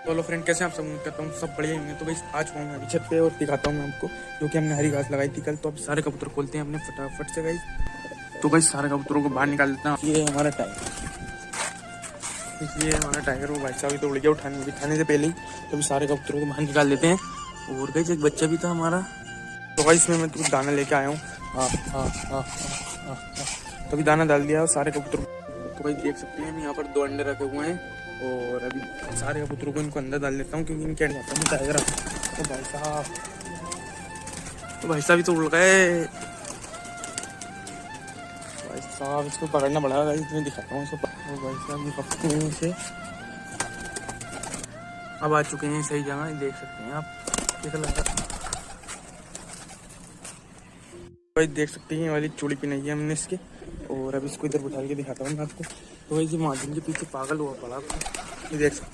चलो फ्रेंड, कैसे आप सब? उम्मीद करता हूँ सब बढ़िया होंगे। तो भाई आज हूँ मैं अभी छत पे और दिखाता हूँ मैं आपको जो कि हमने हरी घास लगाई थी कल। तो अब सारे कबूतर खोलते हैं अपने फटाफट से गाइस। तो भाई सारे कबूतरों को बाहर निकाल देता हूँ। ये हमारा टाइगर, इसलिए हमारा टाइगर वो भाई साहब तो उड़ गया बिठाने से पहले ही। तो अभी सारे कबूतरों को बाहर निकाल देते हैं। और गाइस एक बच्चा भी था हमारा। तो भाई इसमें मैं कुछ दाना लेके आया हूँ। हाँ हाँ हाँ हाँ। तो अभी दाना डाल दिया और सारे कबूतरों। तो भाई देख सकते हैं यहाँ पर 2 अंडे रखे हुए हैं। और अभी सारे कबूतरों को इनको अंदर डाल देता हूँ क्योंकि इनके अंडे जाता है टाइगर। तो भाई साहब ही तो उड़ गए। भाई साहब इसको पकड़ना पड़ेगा, इसमें दिखाता हूँ इसको। तो भाई साहब ये पकड़ते हैं इसे। अब आ चुके हैं सही जगह, देख सकते हैं आप कैसा लग रहा है। भाई देख सकते हैं ये वाली चूड़ी पहनाई है हमने इसके। और अब इसको इधर बिठा के दिखाता हूँ मैं आपको। तो भाई ये मार्जिन के पीछे पागल हुआ पड़ा, ये देख सकते हैं।